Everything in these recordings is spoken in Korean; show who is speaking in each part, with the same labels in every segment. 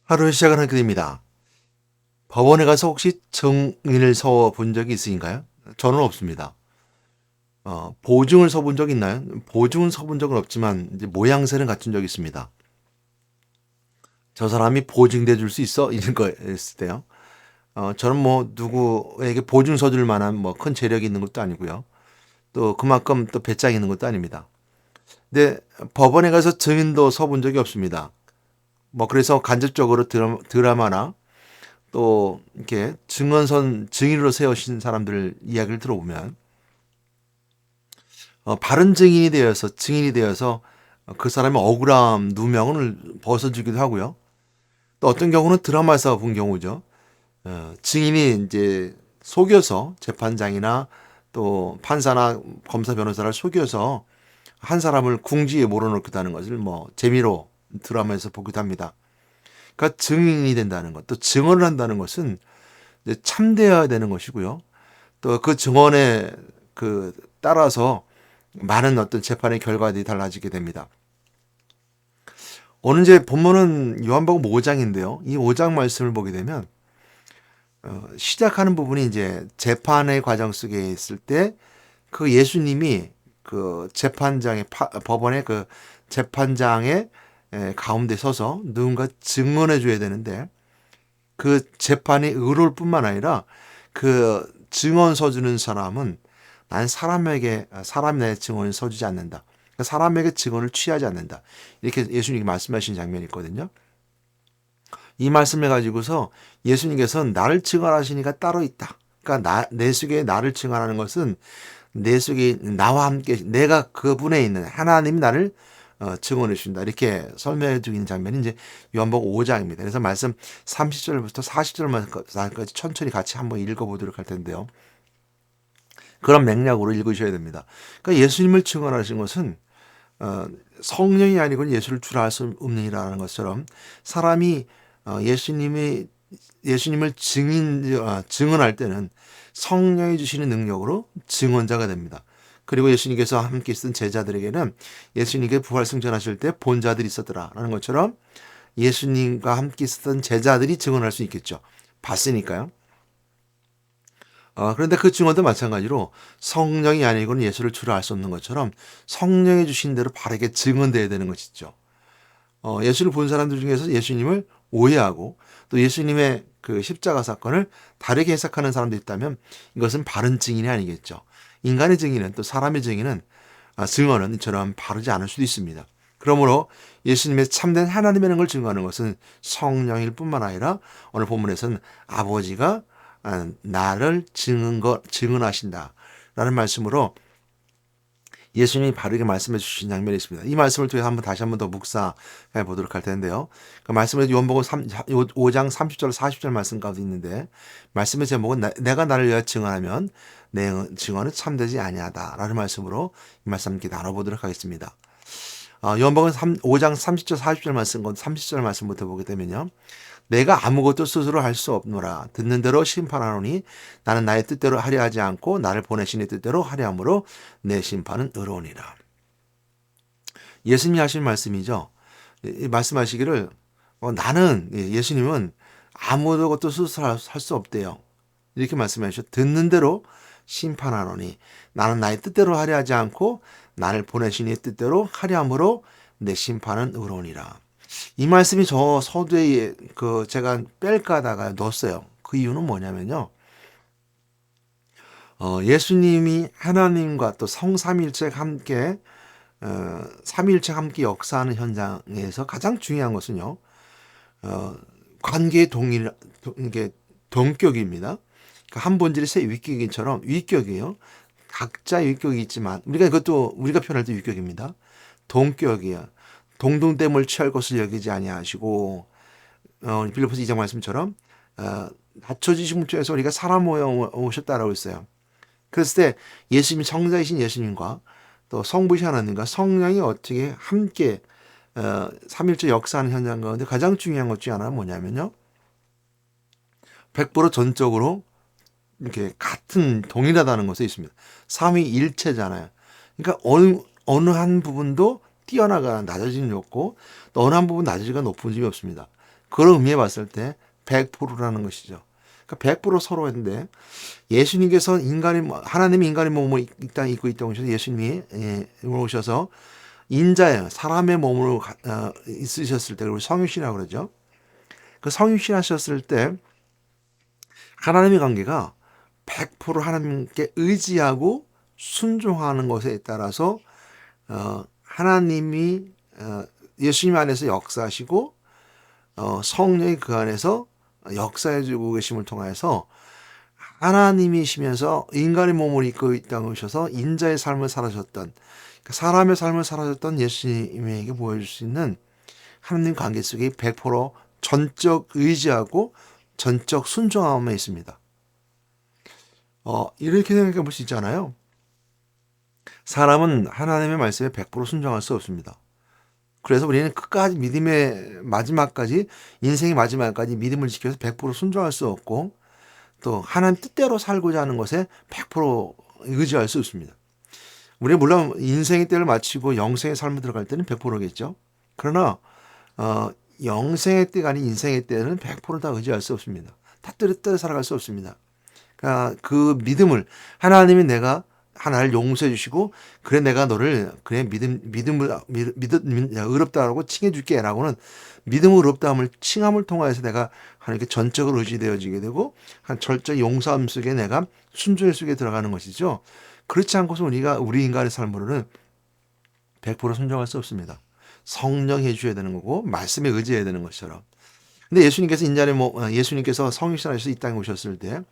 Speaker 1: 하루의 시작은 하게 됩니다. 법원에 가서 혹시 증인을 서본 적이 있으신가요? 저는 없습니다. 보증을 서본 적 있나요? 보증은 서본 적은 없지만 이제 모양새는 갖춘 적이 있습니다. 저 사람이 보증돼 줄 수 있어? 이런 거였을 때요. 저는 뭐 누구에게 보증 서줄 만한 뭐 큰 재력이 있는 것도 아니고요. 또 그만큼 또 배짱이 있는 것도 아닙니다. 근데 법원에 가서 증인도 서본 적이 없습니다. 뭐 그래서 간접적으로 드라마나 또 이렇게 증언선 증인으로 세우신 사람들 이야기를 들어보면 바른 증인이 되어서 증인이 되어서 그 사람의 억울함 누명을 벗어주기도 하고요. 또 어떤 경우는 드라마에서 본 경우죠. 증인이 이제 속여서 재판장이나 또 판사나 검사 변호사를 속여서 한 사람을 궁지에 몰아넣기도 하는 것을 뭐 재미로 드라마에서 보기도 합니다. 그러니까 증인이 된다는 것, 또 증언을 한다는 것은 이제 참되어야 되는 것이고요. 또 그 증언에 따라서 많은 어떤 재판의 결과들이 달라지게 됩니다. 오늘 이제 본문은 요한복음 5장인데요. 이 5장 말씀을 보게 되면 시작하는 부분이 이제 재판의 과정 속에 있을 때 그 예수님이 그 재판장의 법원의 그 재판장의 가운데 서서 누군가 증언해 줘야 되는데 그 재판이 의로울 뿐만 아니라 그 증언 서주는 사람은 난 사람이 내 증언을 서주지 않는다. 그러니까 사람에게 증언을 취하지 않는다. 이렇게 예수님이 말씀하신 장면이 있거든요. 이 말씀을 가지고서 예수님께서는 나를 증언하시니까 따로 있다. 그러니까 내 속에 나를 증언하는 것은 내 속에 나와 함께 내가 그분에 있는 하나님이 나를 증언해 주신다. 이렇게 설명해 주고 있는 장면이 이제 요한복음 5장입니다. 그래서 말씀 30절부터 40절까지 천천히 같이 한번 읽어보도록 할 텐데요. 그런 맥락으로 읽으셔야 됩니다. 그러니까 예수님을 증언하신 것은 성령이 아니고는 예수를 주라 할 수 없느니라는 것처럼 사람이 예수님을 증언할 때는 성령이 주시는 능력으로 증언자가 됩니다. 그리고 예수님께서 함께 있던 제자들에게는 예수님께 부활승천하실 때 본자들이 있었더라라는 것처럼 예수님과 함께 있었던 제자들이 증언할 수 있겠죠. 봤으니까요. 그런데 그 증언도 마찬가지로 성령이 아니고는 예수를 주라 할 수 없는 것처럼 성령이 주신 대로 바르게 증언돼야 되는 것이죠. 예수를 본 사람들 중에서 예수님을 오해하고 또 예수님의 그 십자가 사건을 다르게 해석하는 사람도 있다면 이것은 바른 증인이 아니겠죠. 인간의 증인은 또 사람의 증언은 이처럼 바르지 않을 수도 있습니다. 그러므로 예수님의 참된 하나님이라는 걸 증거하는 것은 성령일 뿐만 아니라 오늘 본문에서는 아버지가 나를 증언하신다. 라는 말씀으로 예수님이 바르게 말씀해 주신 장면이 있습니다. 이 말씀을 통해서 다시 한번 더 묵상해 보도록 할 텐데요. 그 말씀은 요한복음 5장 30절 40절 말씀 가운데 있는데 말씀의 제목은 내가 나를 위하여 증언하면 내 증언은 참되지 아니하다라는 말씀으로 이 말씀 함께 나눠보도록 하겠습니다. 요한복음 5장 30절 40절 말씀 30절 말씀부터 보게 되면요. 내가 아무것도 스스로 할 수 없노라. 듣는 대로 심판하노니 나는 나의 뜻대로 하려 하지 않고 나를 보내신 이의 뜻대로 하려 함으로 내 심판은 의로우니라. 예수님이 하신 말씀이죠. 말씀하시기를 나는 예수님은 아무것도 스스로 할 수 없대요. 이렇게 말씀하셨죠. 듣는 대로 심판하노니 나는 나의 뜻대로 하려 하지 않고 나를 보내신 이의 뜻대로 하려 함으로 내 심판은 의로우니라. 이 말씀이 저 서두에 제가 뺄까 하다가 넣었어요. 그 이유는 뭐냐면요. 예수님이 하나님과 또 성삼일체가 함께 삼일체 함께 역사하는 현장에서 가장 중요한 것은요. 관계의 이게 동격입니다. 그러니까 한 본질의 세 위격인처럼 위격이에요. 각자의 위격이 있지만 우리가 표현할 때 위격입니다. 동격이에요. 동등됨을 취할 것을 여기지 아니하시고 빌립보서 2장 말씀처럼 낮춰지신 분에서 우리가 사람 모양 오셨다라고 했어요. 그랬을 때 예수님이 성자이신 예수님과 또 성부신 하나님과 성령이 어떻게 함께 삼일째 역사하는 현장 가운데 가장 중요한 것 중에 하나는 뭐냐면요. 100% 전적으로 이렇게 같은 동일하다는 것에 있습니다. 삼위일체잖아요. 그러니까 어느 한 부분도 뛰어나가 낮아짐이 없고 또 어느 한 부분 낮아지가 높은 점이 없습니다. 그런 의미에 봤을 때 100%라는 것이죠. 그러니까 100% 서로인데 예수님께서 하나님이 인간의 몸을 이 땅에 입고 있다고 하셔서 예수님이 오셔서 인자예요. 사람의 몸으로 있으셨을 때, 그리고 성육신이라고 그러죠. 그 성육신 하셨을 때 하나님의 관계가 100% 하나님께 의지하고 순종하는 것에 따라서 하나님이 예수님 안에서 역사하시고 성령이 그 안에서 역사해주고 계심을 통해서 하나님이시면서 인간의 몸을 입고 있다고 하셔서 인자의 삶을 살아셨던, 사람의 삶을 살아셨던 예수님에게 보여줄 수 있는 하나님 관계 속에 100% 전적 의지하고 전적 순종함에 있습니다. 이렇게 생각해 볼 수 있잖아요. 사람은 하나님의 말씀에 100% 순종할 수 없습니다. 그래서 우리는 끝까지 믿음의 마지막까지, 인생의 마지막까지 믿음을 지켜서 100% 순종할 수 없고, 또 하나님 뜻대로 살고자 하는 것에 100% 의지할 수 없습니다. 우리는 물론 인생의 때를 마치고 영생의 삶에 들어갈 때는 100%겠죠. 그러나 영생의 때가 아닌 인생의 때는 100%다 의지할 수 없습니다. 다 뜻대로 살아갈 수 없습니다. 그러니까 그 믿음을, 하나님이 내가 하나를 용서해 주시고, 그래 내가 너를 그래 믿음을 의롭다라고 칭해 줄게라고는, 믿음을 의롭다함을 칭함을 통하여서 내가 하나님께 전적으로 의지되어지게 되고 한 철저히 용서함 속에 내가 순종의 속에 들어가는 것이죠. 그렇지 않고서 우리 인간의 삶으로는 100% 순종할 수 없습니다. 성령이 해줘야 되는 거고 말씀에 의지해야 되는 것처럼. 근데 예수님께서 성육신하셔서 이 땅에 오셨을 때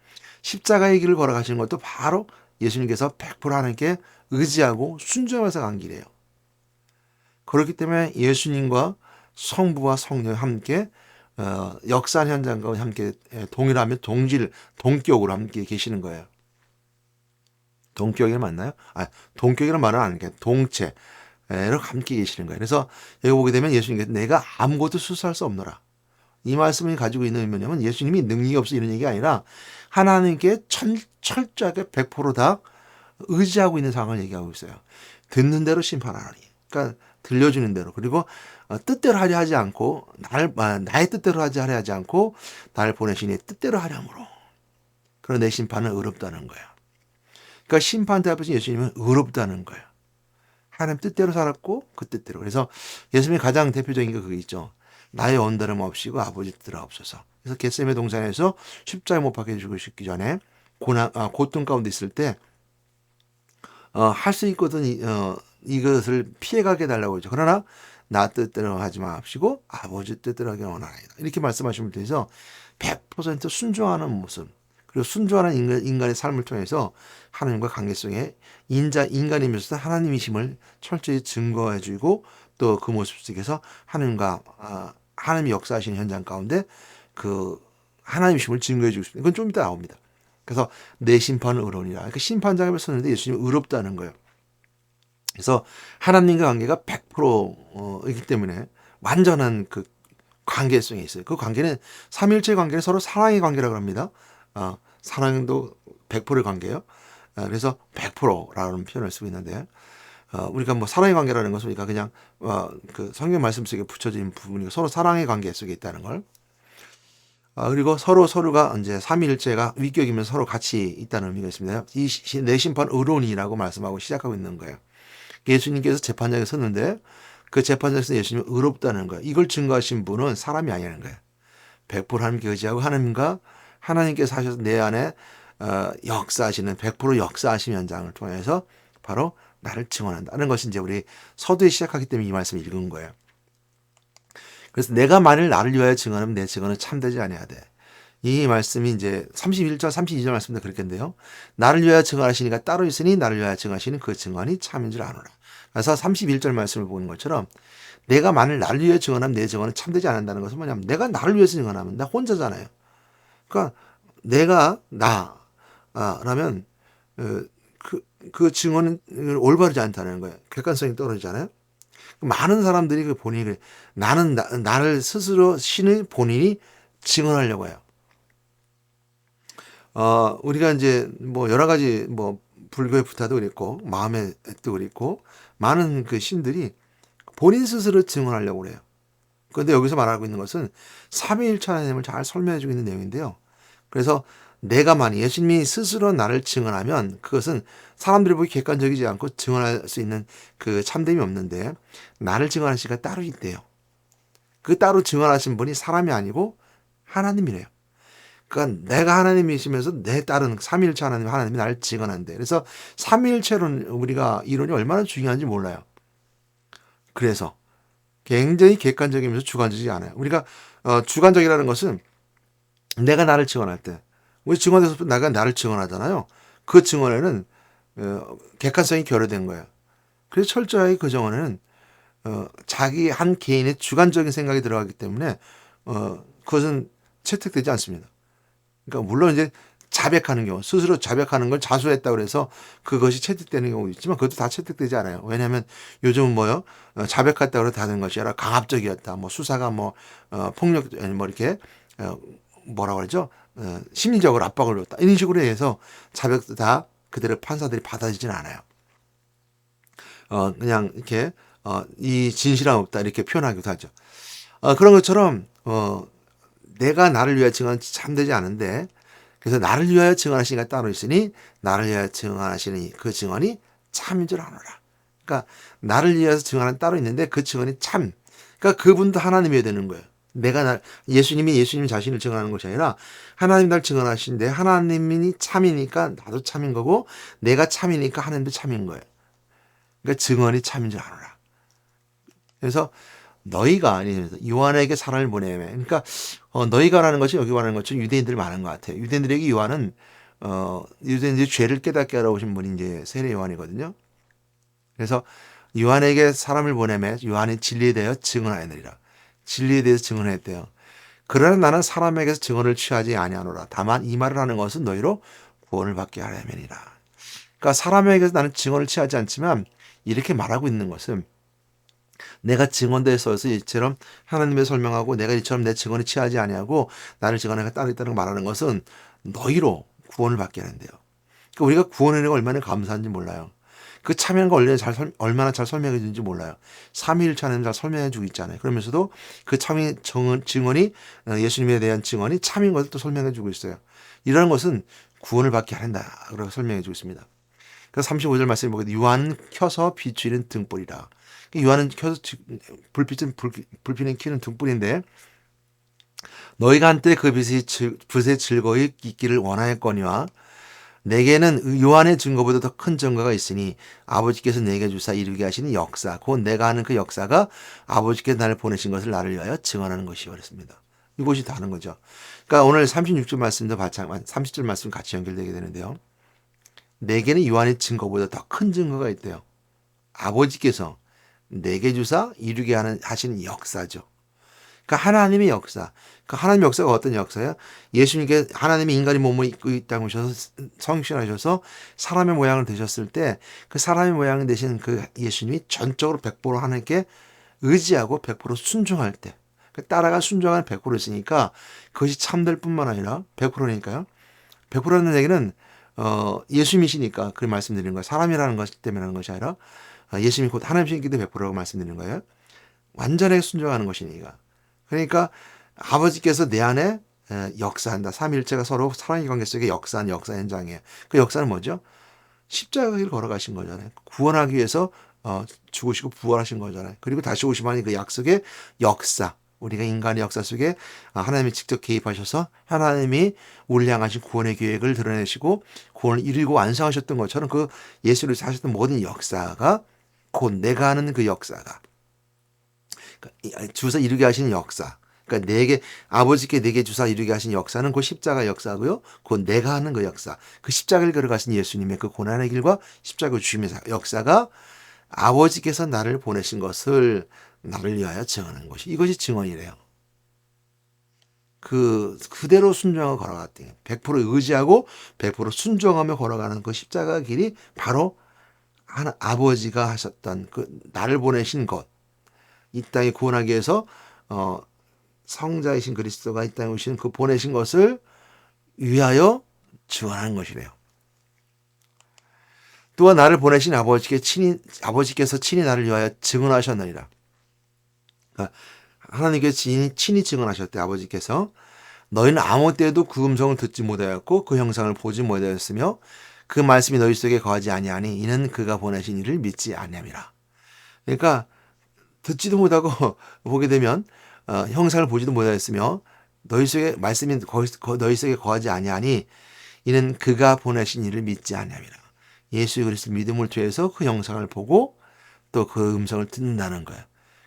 Speaker 1: 십자가의 길을 걸어가시는 것도 바로 예수님께서 100% 하나님께 의지하고 순종해서 간 길이에요. 그렇기 때문에 예수님과 성부와 성령이 함께 역사한 현장과 함께 동일하며 동격으로 함께 계시는 거예요. 동격이 맞나요? 동격이라는 말은 아니니까 동체로 함께 계시는 거예요. 그래서 여기 보게 되면 예수님께서 내가 아무것도 수수할 수 없노라. 이 말씀이 가지고 있는 의미는 예수님이 능력이 없어 이런 얘기가 아니라 하나님께 철저하게 100%다 의지하고 있는 상황을 얘기하고 있어요. 듣는 대로 심판하라니. 그러니까 들려주는 대로, 그리고 뜻대로 하려 하지 않고 나의 뜻대로 하려 하지 않고 나를 보내신 이 뜻대로 하려므로, 그런 내 심판은 의롭다는 거야. 그러니까 심판대 앞에서 예수님은 의롭다는 거야. 하나님 뜻대로 살았고 그 뜻대로. 그래서 예수님의 가장 대표적인 게 그게 있죠. 나의 온다름 없이고 아버지 뜻대로 없어서. 그래서 겟세마네 동산에서 십자가에 못 박혀 죽으시기 전에 고통 가운데 있을 때 할 수 있거든 이것을 피해가게 해달라고 하죠. 그러나 나 뜻대로 하지 마시고 아버지 뜻대로 하기 원하나이다. 이렇게 말씀하시면 돼서 100% 순종하는 모습, 그리고 순종하는 인간의 삶을 통해서 하나님과 관계성에 인간이면서 하나님이심을 철저히 증거해주고, 또 그 모습 속에서 하나님이 역사하시는 현장 가운데 그 하나님이심을 증거해주고 있습니다. 이건 좀 이따 나옵니다. 그래서 내 심판은 의로우니라. 그 심판장에 섰는데 예수님이 의롭다는 거예요. 그래서 하나님과 관계가 100%이기 때문에 완전한 그 관계성이 있어요. 그 관계는 삼일체 관계는 서로 사랑의 관계라고 합니다. 사랑도 100%의 관계예요. 그래서 100%라는 표현을 쓰고 있는데, 우리가 뭐 사랑의 관계라는 것은 우리가 그냥 그 성경 말씀 속에 붙여진 부분이고 서로 사랑의 관계 속에 있다는 걸. 그리고 서로가 이제 삼위일체가 위격이면 서로 같이 있다는 의미가 있습니다. 내 심판 의로니라고 말씀하고 시작하고 있는 거예요. 예수님께서 재판장에 섰는데 그 재판장에서 예수님이 의롭다는 거예요. 이걸 증거하신 분은 사람이 아니라는 거예요. 100% 하나님께 의지하고 하나님께서 하셔서 내 안에 역사하시는 100% 역사하심 현장을 통해서 바로 나를 증언한다는 것이 이제 우리 서두에 시작하기 때문에 이 말씀을 읽은 거예요. 그래서 내가 만일 나를 위하여 증언하면 내 증언은 참되지 아니하되. 이 말씀이 이제 31절, 32절 말씀도 그렇겠는데요. 나를 위하여 증언하시니까 따로 있으니 나를 위하여 증언하시는 그 증언이 참인 줄 아노라. 그래서 31절 말씀을 보는 것처럼 내가 만일 나를 위하여 증언하면 내 증언은 참되지 않는다는 것은 뭐냐면 내가 나를 위해서 증언하면 나 혼자잖아요. 그러니까 내가 라면 그 증언은 올바르지 않다는 거예요. 객관성이 떨어지잖아요. 많은 사람들이 그 본인이 나를 스스로 신의 본인이 증언하려고 해요. 우리가 이제 뭐 여러 가지 뭐 불교의 부타도 그랬고 마음의 뜻도 그랬고 많은 그 신들이 본인 스스로 증언하려고 그래요. 그런데 여기서 말하고 있는 것은 삼위일체 하나님을 잘 설명해주고 있는 내용인데요. 그래서 내가 만약 예수님이 스스로 나를 증언하면 그것은 사람들이 보기 객관적이지 않고 증언할 수 있는 그 참됨이 없는데, 나를 증언하신 이가 따로 있대요. 그 따로 증언하신 분이 사람이 아니고 하나님이래요. 그러니까 내가 하나님이시면서 내 딸은 삼위일체 하나님이 나를 증언한대. 그래서 삼위일체론 우리가 이론이 얼마나 중요한지 몰라요. 그래서 굉장히 객관적이면서 주관적이지 않아요. 우리가 주관적이라는 것은 내가 나를 증언할 때, 우리 증언에서 내가 나를 증언하잖아요. 그 증언에는 객관성이 결여된 거예요. 그래서 철저하게 그 증언에는 자기 한 개인의 주관적인 생각이 들어가기 때문에 그것은 채택되지 않습니다. 그러니까 물론 이제 자백하는 경우, 스스로 자백하는 걸 자수했다 그래서 그것이 채택되는 경우도 있지만 그것도 다 채택되지 않아요. 왜냐하면 요즘은 뭐요? 자백했다 그래서 다 된 것이 아니라 강압적이었다. 뭐 수사가 폭력, 뭐 이렇게 뭐라고 그러죠? 심리적으로 압박을 줬다. 이런 식으로 해서 자백도 다 그대로 판사들이 받아들이진 않아요. 그냥 이렇게 이 진실함 없다 이렇게 표현하기도 하죠. 그런 것처럼 내가 나를 위하여 증언 참되지 않은데, 그래서 나를 위하여 증언하시는 이가 따로 있으니 나를 위하여 증언하시는 그 증언이 참인 줄 아노라. 그러니까 나를 위해서 증언은 따로 있는데 그 증언이 참. 그러니까 그분도 하나님이어야 되는 거예요. 예수님이 예수님 자신을 증언하는 것이 아니라 하나님 날 증언하시는데, 하나님이 참이니까 나도 참인 거고 내가 참이니까 하나님도 참인 거예요. 그러니까 증언이 참인 줄 아노라. 그래서 너희가 요한에게 사람을 보내매. 그러니까 너희가라는 것이 여기 말하는 것처럼 유대인들 많은 것 같아요. 유대인들에게 요한은 유대인들이 죄를 깨닫게 하러 오신 분이 이제 세례 요한이거든요. 그래서 요한에게 사람을 보내매 요한이 진리에 대하여 증언하였느니라. 진리에 대해서 증언했대요. 그러나 나는 사람에게서 증언을 취하지 아니하노라. 다만 이 말을 하는 것은 너희로 구원을 받게 하려면이라. 그러니까 사람에게서 나는 증언을 취하지 않지만 이렇게 말하고 있는 것은, 내가 증언대에 서서 이처럼 하나님의 설명하고 내가 이처럼 내 증언이 취하지 아니하고 나를 증언하가 따로 있다는 말하는 것은 너희로 구원을 받게 하는데요. 그러니까 우리가 구원의 은혜가 얼마나 감사한지 몰라요. 그 참여한 거 얼마나 잘 설명해 주는지 몰라요. 삼위일체 하나님 잘 설명해 주고 있잖아요. 그러면서도 그 참의 증언이 예수님에 대한 증언이 참인 것을 또 설명해 주고 있어요. 이러한 것은 구원을 받게 하는다. 그렇게 설명해 주고 있습니다. 그래서 35절 말씀에 보게 요한은 켜서 비추는 등불이라. 요한은 켜서 불빛은 켜는 등불인데, 너희가 한때 그 빛에 즐거이 있기를 원하였거니와 내게는 요한의 증거보다 더 큰 증거가 있으니 아버지께서 내게 주사 이루게 하시는 역사, 곧 내가 하는 그 역사가 아버지께서 나를 보내신 것을 나를 위하여 증언하는 것이요. 그랬습니다. 이것이 다른 거죠. 그러니까 오늘 36절 말씀도 30절 말씀 같이 연결되게 되는데요. 내게는 요한의 증거보다 더 큰 증거가 있대요. 아버지께서 내게 주사 이루게 하시는 역사죠. 그러니까 하나님의 역사. 그러니까 하나님의 역사가 어떤 역사예요? 예수님께 하나님이 인간의 몸을 입고 이 땅에 오셔서 성신하셔서 사람의 모양을 되셨을 때, 그 사람의 모양을 되신 그 예수님이 전적으로 100% 하나님께 의지하고 100% 순종할 때, 따라가 순종하는 100%였으니까 그것이 참될 뿐만 아니라 100%니까요. 100%라는 얘기는 예수님이시니까 그 말씀드리는 거예요. 사람이라는 것 때문에 하는 것이 아니라 예수님이 곧 하나님이시기 때문에 100%라고 말씀드리는 거예요. 완전하게 순종하는 것이니까. 그러니까 아버지께서 내 안에 역사한다. 삼위일체가 서로 사랑의 관계 속에 역사한 역사 현장이에요. 그 역사는 뭐죠? 십자가 길 걸어가신 거잖아요. 구원하기 위해서 죽으시고 부활하신 거잖아요. 그리고 다시 오시면 그 약속의 역사, 우리가 인간의 역사 속에 하나님이 직접 개입하셔서 하나님이 우리를 향하신 구원의 계획을 드러내시고 구원을 이루고 완성하셨던 것처럼 그 예수를 하셨던 모든 역사가 곧 내가 하는 그 역사가, 주사 이루게 하시는 역사, 그러니까 아버지께 내게 주사 이루게 하신 역사는 그 십자가 역사고요. 그 내가 하는 그 역사, 그 십자가를 걸어가신 예수님의 그 고난의 길과 십자가 주님의 역사가 아버지께서 나를 보내신 것을 나를 위하여 증언하는 것이, 이것이 증언이래요. 그대로 순종하고 걸어갔대요. 100% 의지하고 100% 순종하며 걸어가는 그 십자가 길이 바로 아버지가 하셨던 그 나를 보내신 것, 이 땅에 구원하기 위해서 성자이신 그리스도가 이 땅에 오신 그 보내신 것을 위하여 증언하는 것이래요. 또한 나를 보내신 아버지께서 친히 나를 위하여 증언하셨느니라. 그러니까 하나님께서 친히 증언하셨대. 아버지께서 너희는 아무 때도 그 음성을 듣지 못하였고 그 형상을 보지 못하였으며 그 말씀이 너희 속에 거하지 아니하니 이는 그가 보내신 이를 믿지 아니함이라. 그러니까 듣지도 못하고 보게 되면 형상을 보지도 못하였으며 너희 속에 말씀이 너희 속에 거하지 아니하니 이는 그가 보내신 이를 믿지 아니함이라. 예수 그리스도 믿음을 통해서 그 형상을 보고 또 그 음성을 듣는다는 거예요.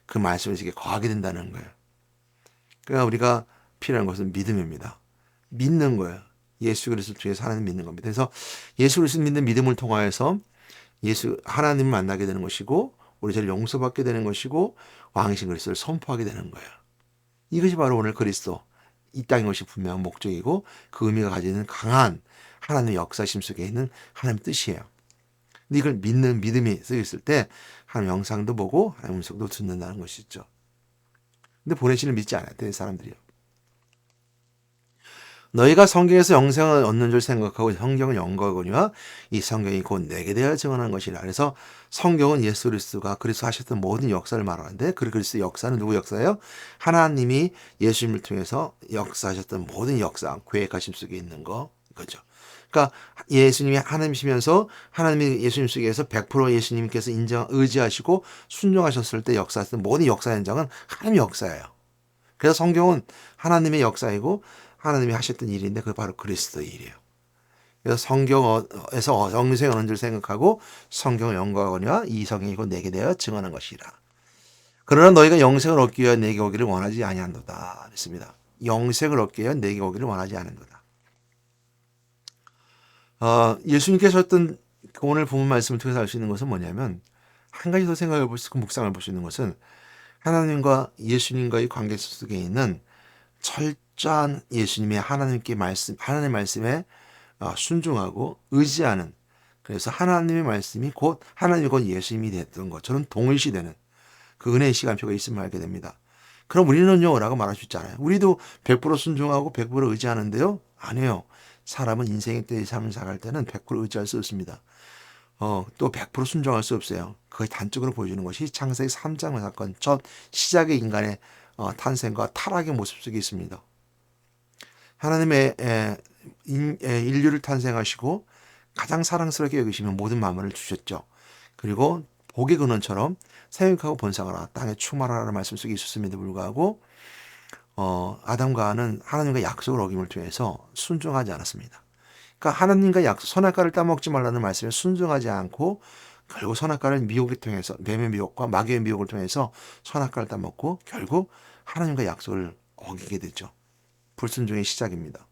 Speaker 1: 그 말씀이 속에 거하게 된다는 거예요. 그러니까 우리가 필요한 것은 믿음입니다. 믿는 거예요. 예수 그리스도를 통해서 하나님 믿는 겁니다. 그래서 예수 그리스도 믿는 믿음을 통하여서 하나님을 만나게 되는 것이고 우리 죄를 용서받게 되는 것이고 왕이신 그리스도를 선포하게 되는 거예요. 이것이 바로 오늘 그리스도 이 땅에 오신 분명한 목적이고 그 의미가 가지는 강한 하나님의 역사심 속에 있는 하나님의 뜻이에요. 근데 이걸 믿는 믿음이 쓰였을 때 하나님 영상도 보고 하나님 음성도 듣는다는 것이죠. 근데 보내시는 믿지 않아요. 이 사람들이요. 너희가 성경에서 영생을 얻는 줄 생각하고 성경을 연구하거니와 이 성경이 곧 내게 대하여 증언하는 것이라. 그래서 성경은 예수 그리스도가 그리스도 하셨던 모든 역사를 말하는데 그 그리스도 역사는 누구 역사예요? 하나님이 예수님을 통해서 역사하셨던 모든 역사, 계획하심 속에 있는 거죠. 그러니까 예수님이 하나님이시면서 하나님이 예수님 속에서 100% 예수님께서 의지하시고 순종하셨을 때 역사했던 모든 역사 현장은 하나님의 역사예요. 그래서 성경은 하나님의 역사이고 하나님이 하셨던 일인데 그게 바로 그리스도의 일이에요. 그래서 성경에서 영생을 얻는 줄 생각하고 성경을 연구하거니와 이 성경이 곧 내게 대하여 증언한 것이라. 그러나 너희가 영생을 얻기 위하여 내게 오기를 원하지 아니한도다. 그랬습니다. 영생을 얻기 위하여 내게 오기를 원하지 않는도다. 예수님께서 하셨던 오늘 본문 말씀을 통해서 알 수 있는 것은 뭐냐면 한 가지 더 생각해 볼 수 있고 묵상을 볼 수 있는 것은 하나님과 예수님과의 관계 속에 있는 철저한 예수님의 하나님의 말씀에 순종하고 의지하는, 그래서 하나님의 말씀이 곧 하나님이 곧 예수님이 됐던 것처럼 동일시되는 그 은혜의 시간표가 있음을 알게 됩니다. 그럼 우리는요 라고 말할 수 있잖아요. 우리도 100% 순종하고 100% 의지하는데요. 아니에요. 사람은 인생의 때의 삶을 살아갈 때는 100% 의지할 수 없습니다. 또 100% 순종할 수 없어요. 그걸 단적으로 보여주는 것이 창세기 3장 사건 첫 시작의 인간의 탄생과 타락의 모습 속에 있습니다. 하나님의 인류를 탄생하시고 가장 사랑스럽게 여기시면 모든 만물을 주셨죠. 그리고 복의 근원처럼 생육하고 번성하라 땅에 충만하라는 말씀 속에 있었음에도 불구하고 아담과 하와는 하나님과 약속을 어김을 통해서 순종하지 않았습니다. 그러니까 하나님과 약속, 선악과를 따먹지 말라는 말씀에 순종하지 않고 결국 선악과를 미혹을 통해서 뱀의 미혹과 마귀의 미혹을 통해서 선악과를 따먹고 결국 하나님과 약속을 어기게 되죠. 불순종의 시작입니다.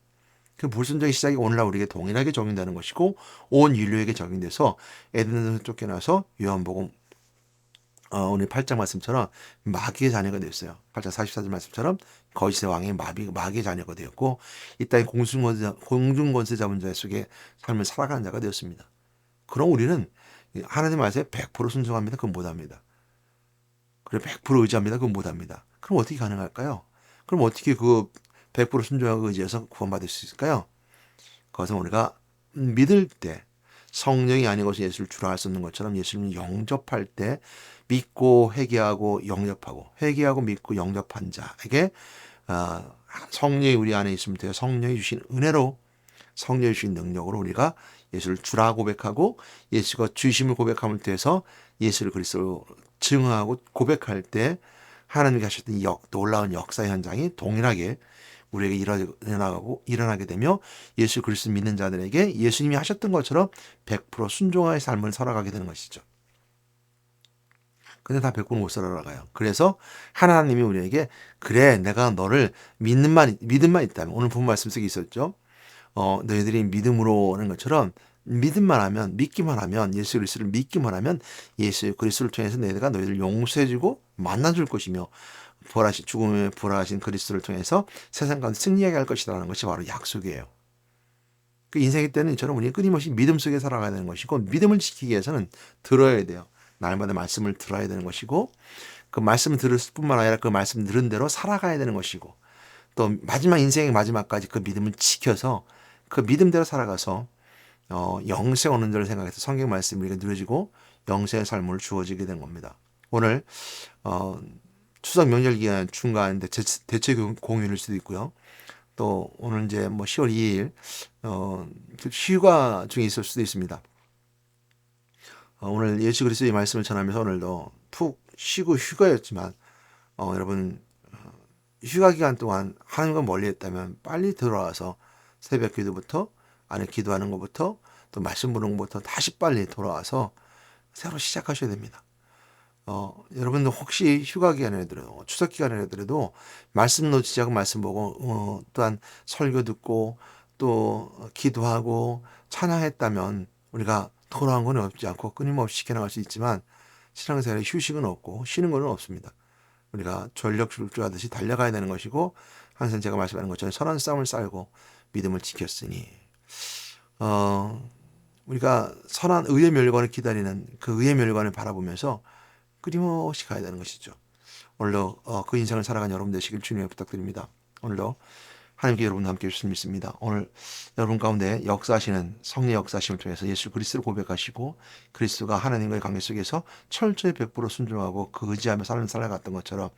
Speaker 1: 그 불순종의 시작이 오늘날 우리에게 동일하게 적용되는 것이고 온 인류에게 적용돼서 에덴에서 쫓겨나서 요한복음 오늘 8장 말씀처럼 마귀의 자녀가 되었어요. 8장 44절 말씀처럼 거짓의 왕의 마귀의 자녀가 되었고 이 땅의 공중권세 잡은 자 속에 삶을 살아가는 자가 되었습니다. 그럼 우리는 하나님 말씀에 100% 순종합니다. 그건 못합니다. 그래 100% 의지합니다. 그건 못합니다. 그럼 어떻게 가능할까요? 그럼 어떻게 그 100% 순종하고 의지해서 구원받을 수 있을까요? 그것은 우리가 믿을 때 성령이 아닌 것이 예수를 주라 할 수 없는 것처럼 예수님을 영접할 때 믿고 회개하고 영접하고 회개하고 믿고 영접한 자에게 성령이 우리 안에 있으면 돼요. 성령이 주신 은혜로 성령이 주신 능력으로 우리가 예수를 주라 고백하고 예수가 주심을 고백함을 통해서 예수를 그리스도로 증언하고 고백할 때 하나님이 하셨던 놀라운 역사 현장이 동일하게 우리에게 일어나게 되며 예수 그리스도 믿는 자들에게 예수님이 하셨던 것처럼 100% 순종의 삶을 살아가게 되는 것이죠. 근데 다 100% 못 살아가요. 그래서 하나님이 우리에게 그래 내가 너를 믿음만 있다면 오늘 본 말씀 속에 있었죠. 너희들이 믿음으로 하는 것처럼 믿기만 하면 예수 그리스도를 믿기만 하면 예수 그리스도를 통해서 내가 너희를 용서해주고 만나줄 것이며 죽음에 부활하신 그리스도를 통해서 세상 가운데 승리하게 할 것이라는 것이 바로 약속이에요. 그 인생의 때는 이처럼 우리는 끊임없이 믿음 속에 살아가야 되는 것이고 믿음을 지키기 위해서는 들어야 돼요. 날마다 말씀을 들어야 되는 것이고 그 말씀을 들을 뿐만 아니라 그 말씀 들은 대로 살아가야 되는 것이고 또 인생의 마지막까지 그 믿음을 지켜서 그 믿음대로 살아가서 영생 얻는 자를 생각해서 성경 말씀이 우리가 누려지고 영생의 삶을 주어지게 된 겁니다. 오늘 추석 명절 기간 중간인데 대체 공휴일 수도 있고요. 또 오늘 이제 뭐 10월 2일 휴가 중에 있을 수도 있습니다. 오늘 예수 그리스도의 말씀을 전하면서 오늘도 푹 쉬고 휴가였지만 여러분 휴가 기간 동안 하나님과 멀리했다면 빨리 돌아와서 새벽 기도부터 안에 기도하는 것부터 또 말씀 보는 것부터 다시 빨리 돌아와서 새로 시작하셔야 됩니다. 여러분들 혹시 휴가 기간에더라도 추석 기간에더라도 말씀 놓치지 않고 말씀 보고 또한 설교 듣고 또 기도하고 찬양했다면 우리가 돌아온 건 없지 않고 끊임없이 지켜나갈 수 있지만 신앙생활에 휴식은 없고 쉬는 건 없습니다. 우리가 전력 질주하듯이 달려가야 되는 것이고 항상 제가 말씀하는 것처럼 선한 싸움을 싸우고 믿음을 지켰으니 우리가 선한 의의 멸관을 기다리는 그 의의 멸관을 바라보면서 끊임없이 가야 되는 것이죠. 오늘도 그 인생을 살아간 여러분 되시길 주님에 부탁드립니다. 오늘도 하나님께 여러분과 함께 해주시면 믿습니다. 오늘 여러분 가운데 역사하시는 성령 역사하심을 통해서 예수 그리스도를 고백하시고 그리스도가 하나님과의 관계 속에서 철저히 100% 순종하고 그 의지하며 삶을 살아갔던 것처럼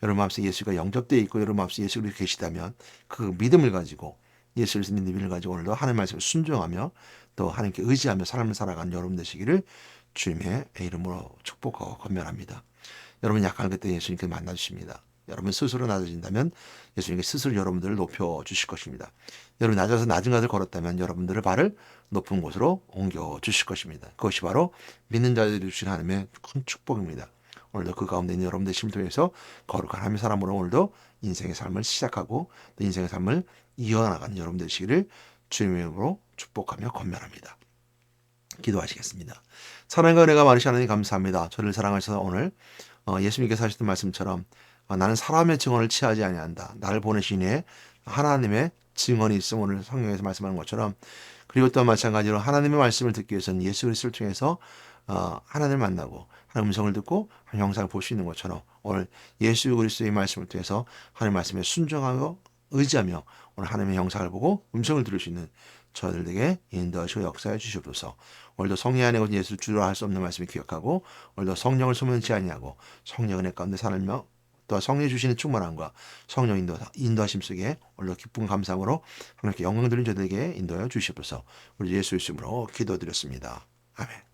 Speaker 1: 여러분 마음속에 예수가 영접되어 있고 여러분 마음속에 예수 그리스도 계시다면 그 믿음을 가지고 예수 그리스도의 믿음을 가지고 오늘도 하나님 말씀을 순종하며 또 하나님께 의지하며 삶을 살아가는 여러분 되시기를 주님의 이름으로 축복하고 권면합니다. 여러분 약할 그때 예수님께 만나주십니다. 여러분 스스로 낮아진다면 예수님께 스스로 여러분들을 높여주실 것입니다. 여러분 낮아서 낮은 곳을 걸었다면 여러분들의 발을 높은 곳으로 옮겨주실 것입니다. 그것이 바로 믿는 자들이 주신 하나님의 큰 축복입니다. 오늘도 그 가운데 있는 여러분들의 심을 통해서 거룩한 하나님의 사람으로 오늘도 인생의 삶을 시작하고 또 인생의 삶을 이어나가는 여러분 되시기를 주님의 이름으로 축복하며 권면합니다. 기도하시겠습니다. 사랑과 은혜가 많으신 하나님 감사합니다. 저를 사랑하셔서 오늘 예수님께서 하셨던 말씀처럼 나는 사람의 증언을 취하지 아니한다. 나를 보내신 이에 하나님의 증언이 있음 오늘 성경에서 말씀하는 것처럼 그리고 또 마찬가지로 하나님의 말씀을 듣기 위해서는 예수 그리스도를 통해서 하나님을 만나고 하나님의 음성을 듣고 하나님의 형상을 볼 수 있는 것처럼 오늘 예수 그리스도의 말씀을 통해서 하나님의 말씀에 순종하고 의지하며 오늘 하나님의 형상을 보고 음성을 들을 수 있는 저들에게 인도하시고 역사해 주시옵소서. 오늘도 성령 안에 오신 예수를 주로 할 수 없는 말씀을 기억하고 오늘도 성령을 소멸치 아니하고 성령 은혜 가운데 살며 또 성령이 주시는 충만함과 성령 인도하심 속에 오늘도 기쁨 감사함으로 하나님께 영광 드린 저들에게 인도하여 주시옵소서. 우리 예수 이름으로 기도드렸습니다. 아멘.